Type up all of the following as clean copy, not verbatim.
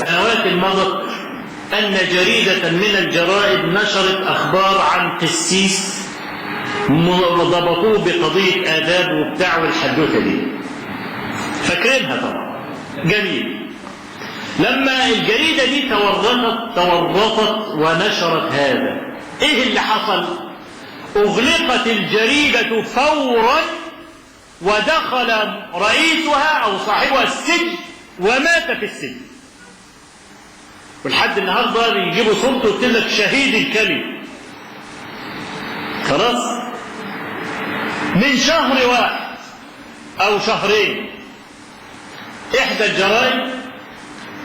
السنوات المضت أن جريدة من الجرائد نشرت أخبار عن قسيس ضبطوه بقضية آداب وبتاع والحدوثة دي. فاكرينها طبعا. جميل. لما الجريدة دي تورطت ونشرت هذا، إيه اللي حصل؟ أغلقت الجريدة فورا ودخل رئيسها أو صاحبها السجن ومات في السجن. ولحد النهارده بيجيبوا صورته ويقول لك شهيد الكلمة. خلاص؟ من شهر واحد أو شهرين إحدى الجرائد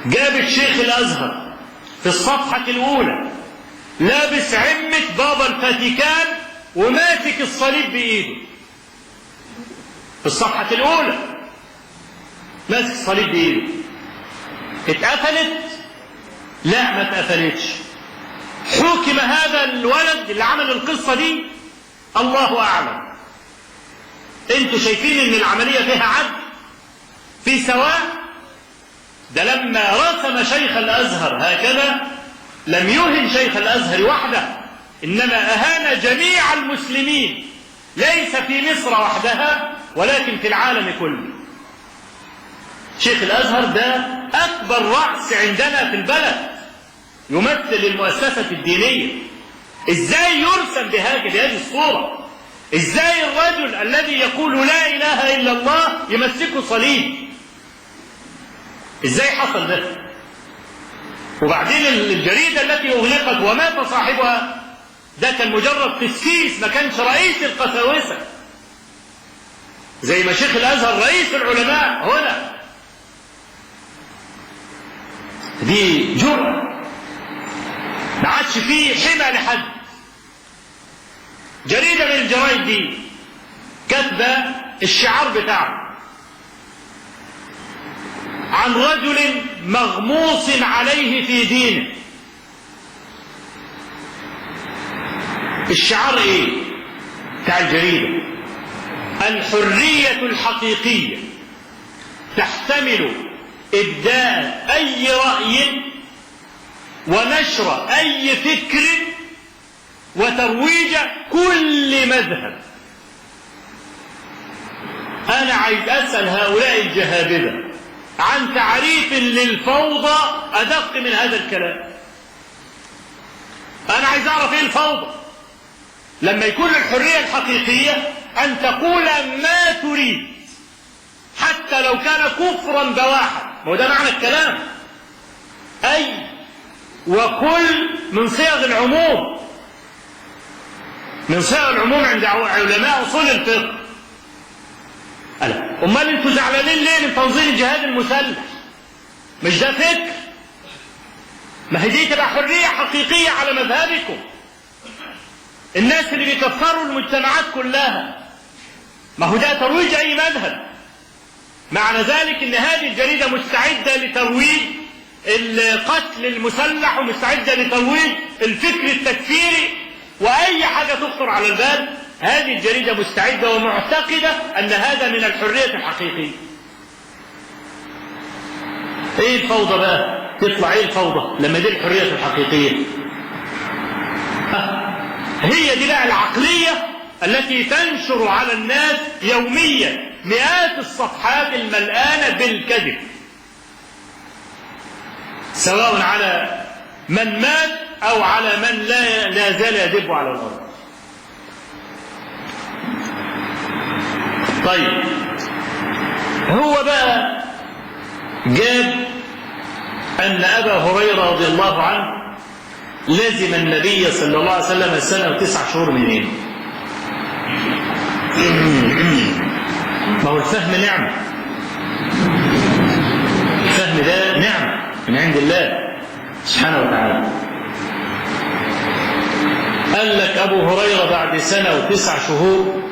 جابت شيخ الأزهر في الصفحة الأولى لابس عمة بابا الفاتيكان وماسك الصليب بإيده. في الصفحة الأولى ماسك الصليب بإيده. اتقفلت؟ لا، ما اتقفلتش. حكم هذا الولد اللي عمل القصة دي الله أعلم. انتوا شايفين ان العملية فيها عدل، في سواء؟ ده لما رسم شيخ الأزهر هكذا لم يهن شيخ الأزهر وحده، إنما أهان جميع المسلمين، ليس في مصر وحدها ولكن في العالم كله. شيخ الأزهر ده أكبر رأس عندنا في البلد، يمثل المؤسسة الدينية. إزاي يرسم بهذه الصورة؟ إزاي الرجل الذي يقول لا إله إلا الله يمسكه صليب؟ إزاي حصل ده؟ وبعدين الجريدة التي أغلقت ومات صاحبها ده كان مجرد قسيس، ما كانش رئيس القساوسة زي ما شيخ الأزهر رئيس العلماء هنا. دي جرأة، ما عادش فيه حمى لحد. جريدة من الجرايد دي كاتبة الشعار بتاعه عن رجل مغموس عليه في دينه. الشعار ايه بتاع الجريدة؟ الحرية الحقيقية تحتمل إبداء أي رأي ونشر أي فكر وترويج كل مذهب. أنا عايز أسأل هؤلاء الجهابذة عن تعريف للفوضى أدق من هذا الكلام. أنا عايز أعرف إيه الفوضى؟ لما يكون الحرية الحقيقية أن تقول ما تريد حتى لو كان كفرا بواحد، ما هو ده معنى الكلام. أي وكل من صيغ العموم، من صيغ العموم عند علماء أصول الفقه. أمال أنتوا زعلانين ليه من تنظيم الجهاد المسلح؟ مش ده فكر؟ ما هي دي تبقى حرية حقيقية على مذهبكم. الناس اللي بيكفروا المجتمعات كلها، ما هو ده ترويج أي مذهب. معنى ذلك أن هذه الجريدة مستعدة لترويج القتل المسلح ومستعدة لترويج الفكر التكفيري وأي حاجة تخطر على البال. هذه الجريدة مستعدة ومعتقدة أن هذا من الحرية الحقيقية. إيه الفوضى بقى؟ تطلع إيه الفوضى لما دي الحرية الحقيقية؟ هي دي بقى العقلية التي تنشر على الناس يوميا مئات الصفحات الملآنة بالكذب، سواء على من مات أو على من لا زال يدب على الأرض. طيب، هو بقى جاب أن أبا هريرة رضي الله عنه لزم النبي صلى الله عليه وسلم 1 سنة و9 شهور منين؟ ما هو الفهم نعمة. الفهم ده نعمة من عند الله سبحانه وتعالى. قال لك أبو هريرة بعد 1 سنة و9 شهور